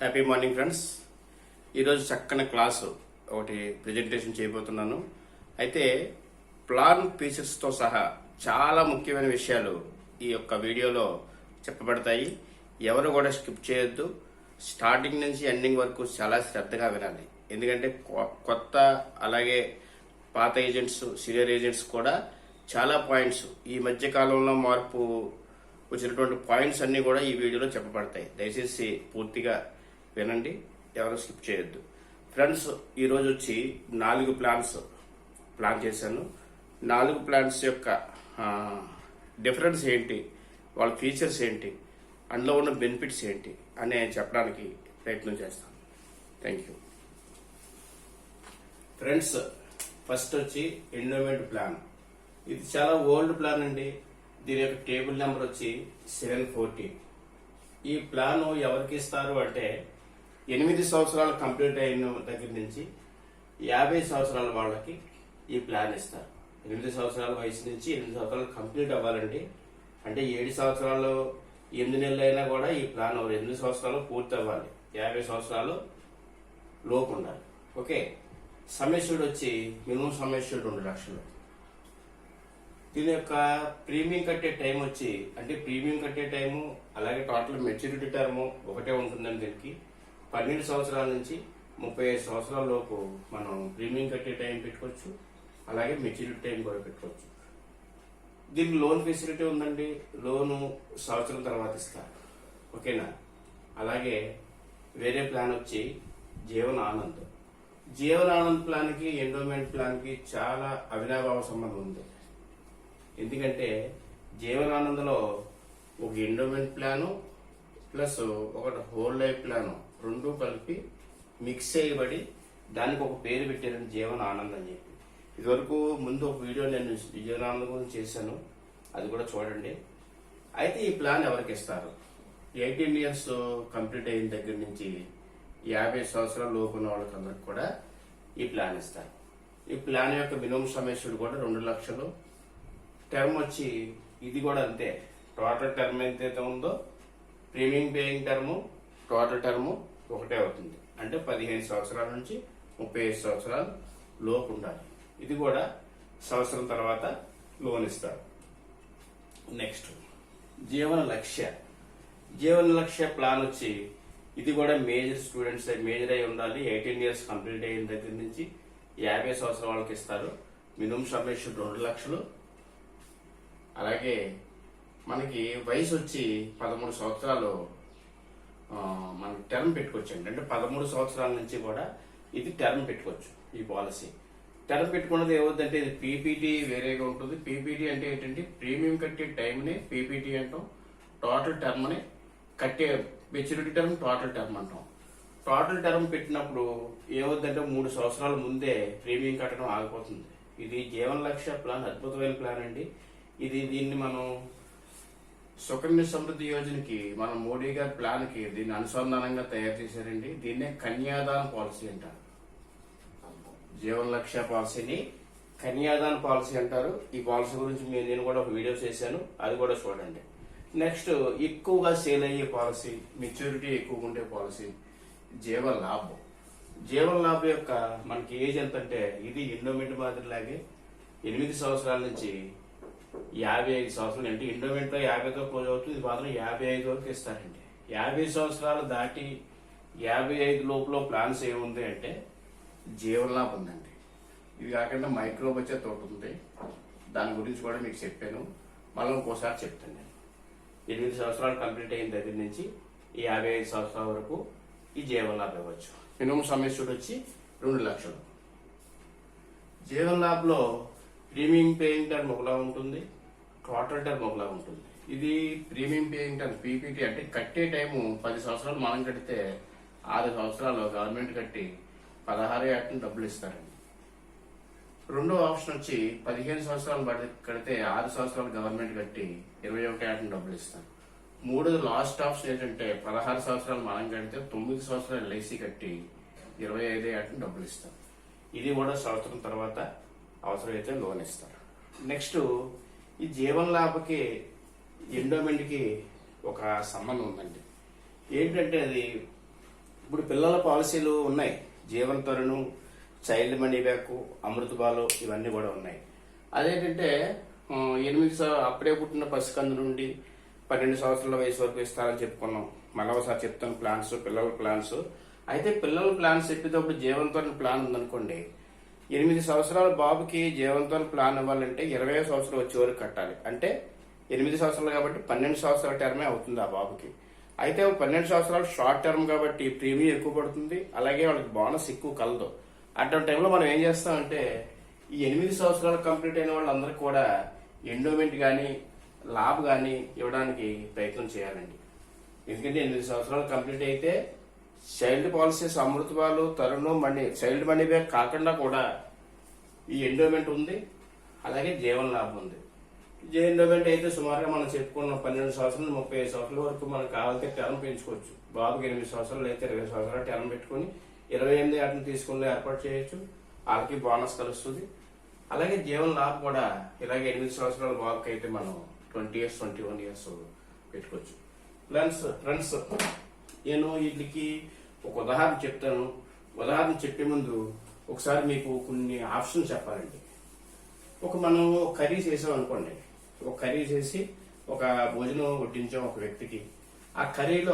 Happy morning friends. ఈరోజు చక్కని class ఒకటి ప్రజెంటేషన్ చేయబోతున్నాను. అయితే ప్లాన్ ఫీచర్స్తో సహా చాలా ముఖ్యమైన విషయాలు ఈ యొక్క వీడియోలో చెప్పబడతాయి. ఎవరు కూడా స్కిప్ చేయొద్దు. స్టార్టింగ్ నుంచి ఎండింగ్ వరకు చాలా శ్రద్ధగా వినాలి. ఎందుకంటే కొత్త అలాగే పాత ఏజెంట్స్, సీనియర్ ఏజెంట్స్ కూడా చాలా పాయింట్స్ ఈ మధ్య కాలంలో మార్పు వచ్చినటువంటి పాయింట్స్ అన్నీ కూడా ఈ వీడియోలో చెప్పబడతాయి. దయచేసి పూర్తిగా వినండి, ఎవరు స్కిప్ చేయొద్దు. ఫ్రెండ్స్, ఈరోజు వచ్చి 4 ప్లాన్ చేశాను. 4 ప్లాన్స్ యొక్క డిఫరెన్స్ ఏంటి, వాళ్ళ ఫీచర్స్ ఏంటి, అందులో ఉన్న బెనిఫిట్స్ ఏంటి అని చెప్పడానికి ప్రయత్నం చేస్తాను. Thank you friends. ఫస్ట్ వచ్చి ఎండోమెంట్ ప్లాన్. ఇది చాలా ఓల్డ్ ప్లాన్ అండి. దీని యొక్క టేబుల్ నెంబర్ వచ్చి 714. ఈ ప్లాన్ ఎవరికి ఇస్తారు అంటే 8 సంవత్సరాలు కంప్లీట్ అయిన దగ్గర నుంచి 50 సంవత్సరాల వాళ్ళకి ఈ ప్లాన్ ఇస్తారు. 8 సంవత్సరాల వయసు నుంచి 8 సంవత్సరాలు కంప్లీట్ అవ్వాలండి. అంటే 7 సంవత్సరాలు 8 నెలలు అయినా కూడా ఈ ప్లాన్ 8 సంవత్సరాలు పూర్తి అవ్వాలి. 50 సంవత్సరాలు లోపు ఉండాలి. ఓకే. సమ్మెష్యూర్డ్ వచ్చి మినిమం సమ్మెష్యూర్డ్ 2 లక్షలు. దీని యొక్క ప్రీమియం కట్టే టైం వచ్చి, అంటే ప్రీమియం కట్టే టైము అలాగే టోటల్ మెచ్యూరిటీ టర్మ్ ఒకటే ఉంటుందని దీనికి 12 సంవత్సరాల నుంచి 35 సంవత్సరాల లోపు మనం ప్రీమియం కట్టే టైం పెట్టుకోవచ్చు, అలాగే మెచ్యూరిటీ టైం కూడా పెట్టుకోవచ్చు. దీనికి లోన్ ఫెసిలిటీ ఉందండి. లోను సంవత్సరం తర్వాత ఇస్తారు. ఓకేనా. అలాగే వేరే ప్లాన్ వచ్చి జీవన్ ఆనంద్. జీవన్ ఆనంద్ ప్లాన్కి ఎండోమెంట్ ప్లాన్కి చాలా అవినాభావ సంబంధం ఉంది. ఎందుకంటే జీవనానందలో ఒక ఎండోమెంట్ ప్లాను ప్లస్ ఒకటి హోల్ లైఫ్ ప్లాను రెండు కలిపి మిక్స్ చేయబడి దానికి ఒక పేరు పెట్టారని జీవన ఆనంద్ అని చెప్పి. ఇదివరకు ముందు ఒక వీడియో నేను జీవనానందం గురించి చేశాను, అది కూడా చూడండి. అయితే ఈ ప్లాన్ ఎవరికి ఇస్తారు? 18 ఇయర్స్ కంప్లీట్ అయిన దగ్గర నుంచి 50 సంవత్సరాల లోపు ఉన్న వాళ్ళకి అందరికి కూడా ఈ ప్లాన్ ఇస్తారు. ఈ ప్లాన్ యొక్క మినిమం సమ్మెష్యూర్డ్ కూడా 2 లక్షలు. టర్మ్ వచ్చి ఇది కూడా అంతే. టోటల్ టర్మ్ ఎంతైతే ఉందో premium paying term total term ఒకటే అవుతుంది. అంటే 15 సంవత్సరాల నుంచి 35 సంవత్సరాలు లోపు ఉండాలి. ఇది కూడా సంవత్సరం తర్వాత లోన్ ఇస్తారు. నెక్స్ట్ జీవన లక్ష్య. జీవన లక్ష్య ప్లాన్ వచ్చి ఇది కూడా మేజర్ అయి ఉండాలి. 18 ఇయర్స్ కంప్లీట్ అయిన దగ్గర నుంచి 50 సంవత్సరాల వాళ్ళకి ఇస్తారు. మినిమం సబ్మిషన్ 2 లక్షలు. అలాగే మనకి వయసు వచ్చి 13 సంవత్సరాలు మనకి టర్మ్ పెట్టుకోవచ్చండి. అంటే 13 సంవత్సరాల నుంచి కూడా ఇది టర్మ్ పెట్టుకోవచ్చు. ఈ పాలసీ టర్మ్ పెట్టుకున్నది ఏమవుతుందంటే ఇది పీపీటీ వేరేగా ఉంటుంది. పీపీటీ అంటే ఏంటంటే ప్రీమియం కట్టే టైంని పీపీటీ అంటాం. టోటల్ టర్మ్ని కట్టే మెచ్యూరిటీ టర్మ్ టోటల్ టర్మ్ అంటాం. టోటల్ టర్మ్ పెట్టినప్పుడు ఏమవుతుందంటే 3 సంవత్సరాల ముందే ప్రీమియం కట్టడం ఆగిపోతుంది. ఇది జీవన లక్ష్య ప్లాన్ అద్భుతమైన ప్లాన్ అండి. దీన్ని మనం సుకన్య సమృద్ధి యోజనకి మన మోడీ గారి ప్లాన్ కి దీన్ని అనుసంధానంగా తయారు చేశారండి. దీన్నే కన్యాదాన పాలసీ అంటారు. జీవన లక్ష్య పాలసీని కన్యాదాన పాలసీ అంటారు. ఈ పాలసీ గురించి నేను కూడా ఒక వీడియో చేశాను, అది కూడా చూడండి. నెక్స్ట్ ఎక్కువగా సేల్ అయ్యే పాలసీ, మెచ్యూరిటీ ఎక్కువగా ఉండే పాలసీ జీవన్ లాభ్. జీవన్ లాభ్ యొక్క మనకి ఏజ్ ఎంత అంటే ఇది ఎండోమెంట్ మాదిరిలాగే 8 సంవత్సరాల నుంచి 55 సంవత్సరాలు. అంటే ఎండోమెంట్ లో 50తో క్లోజ్ అవుతుంది, ఇది మాత్రం 55 వరకు ఇస్తారండి. 50 సంవత్సరాలు దాటి 55 లోపల ప్లాన్స్ ఏముంది అంటే జీవన్ లాభ్ ఉందండి. ఇది కాకుండా మైక్రో బచత్ ఒకటి ఉంది, దాని గురించి కూడా మీకు చెప్పాను, మళ్ళీ ఇంకోసారి చెప్తాను నేను. 8 సంవత్సరాలు కంప్లీట్ అయిన దగ్గర నుంచి 55 సంవత్సరాల వరకు ఈ జీవన్ లాభ్ ఇవ్వచ్చు. మినిమం సమ్మెష్యూర్డ్ వచ్చి 2 లక్షలు. జీవన్ లాభ్ లో ప్రీమియం పేయింగ్ టర్మ్ ఒకలా ఉంటుంది, టోటల్ టర్మ్ ఒకలా ఉంటుంది. ఇది ప్రీమియం పేయింగ్ టర్మ్ పీపీటీ అంటే కట్టే టైము 10 సంవత్సరాలు మనం కడితే 6 సంవత్సరాలు గవర్నమెంట్ కట్టి 16 ఏటను డబ్బులు ఇస్తారండి. రెండో ఆప్షన్ వచ్చి 15 సంవత్సరాలు కడితే 6 సంవత్సరాలు గవర్నమెంట్ కట్టి 21 ఏటను డబ్బులు ఇస్తారు. మూడోది లాస్ట్ ఆప్షన్ ఏంటంటే 16 సంవత్సరాలు మనం కడితే 9 సంవత్సరాలు ఎల్ఐసి కట్టి 25 ఏటను డబ్బులు ఇస్తారు. ఇది కూడా సంవత్సరం తర్వాత అవసరమైతే లోన్ ఇస్తారు. నెక్స్ట్ ఈ జీవన్ లాభకి ఎండోమెంట్ కి ఒక సంబంధం ఉందండి. ఏంటంటే అది ఇప్పుడు పిల్లల పాలసీలు ఉన్నాయి. Jeevan Tarun, child money back, Amritbaal ఇవన్నీ కూడా ఉన్నాయి. అదేంటంటే 8 అప్పుడే పుట్టిన పసికందు నుండి 12 సంవత్సరాల వయసు వరకు ఇస్తారని చెప్పుకున్నాం. మళ్ళీ ఒకసారి చెప్తాను ప్లాన్స్, పిల్లల ప్లాన్స్. అయితే పిల్లల ప్లాన్స్ చెప్పేటప్పుడు జీవన్ తరుణ్ ప్లాన్ ఉందనుకోండి, 8 సంవత్సరాల బాబుకి జీవన్ తరుణ్ ప్లాన్ ఇవ్వాలంటే 20 సంవత్సరాలు వచ్చే వరకు కట్టాలి. అంటే 8 సంవత్సరాలు కాబట్టి 12 సంవత్సరాల టర్మే అవుతుంది ఆ బాబుకి. అయితే 12 సంవత్సరాలు షార్ట్ టర్మ్ కాబట్టి ప్రీమియం ఎక్కువ పడుతుంది, అలాగే వాళ్ళకి బోనస్ ఎక్కువ కలదు. అటువంటి టైంలో మనం ఏం చేస్తామంటే ఈ 8 సంవత్సరాలు కంప్లీట్ అయిన వాళ్ళందరికీ కూడా ఎండోమెంట్ కానీ లాభ్ కానీ ఇవ్వడానికి ప్రయత్నం చేయాలండి. ఎందుకంటే 8 సంవత్సరాలు కంప్లీట్ అయితే child policies Amritbaal, Tarun, money, child money back కాకుండా కూడా ఈ ఎండోమెంట్ ఉంది, అలాగే జీవన లాభం ఉంది. ఎండోమెంట్ అయితే సుమారుగా మనం చెప్పుకున్న 12 సంవత్సరాలు 35 సంవత్సరాల వరకు మనకు కావాలంటే టర్మ్ పెంచుకోవచ్చు. బాబుకి 8 సంవత్సరాలు అయితే 20 సంవత్సరాలు టర్మ్ పెట్టుకుని 28 ఏటను తీసుకుని ఏర్పాటు చేయొచ్చు. వాళ్ళకి బోనస్ కలుస్తుంది. అలాగే జీవన లాభం కూడా ఇలాగే 8 సంవత్సరాల బాబుకి అయితే మనం 20 years 21 years పెట్టుకోవచ్చు. ఫ్రెండ్స్ నేను వీటికి ఒక ఉదాహరణ చెప్తాను. ఉదాహరణ చెప్పే ముందు ఒకసారి మీకు కొన్ని ఆప్షన్స్ చెప్పాలండి. మనం కర్రీ చేసాం అనుకోండి, ఒక కర్రీ చేసి ఒక భోజనం వడ్డించాం ఒక వ్యక్తికి. ఆ కర్రీలో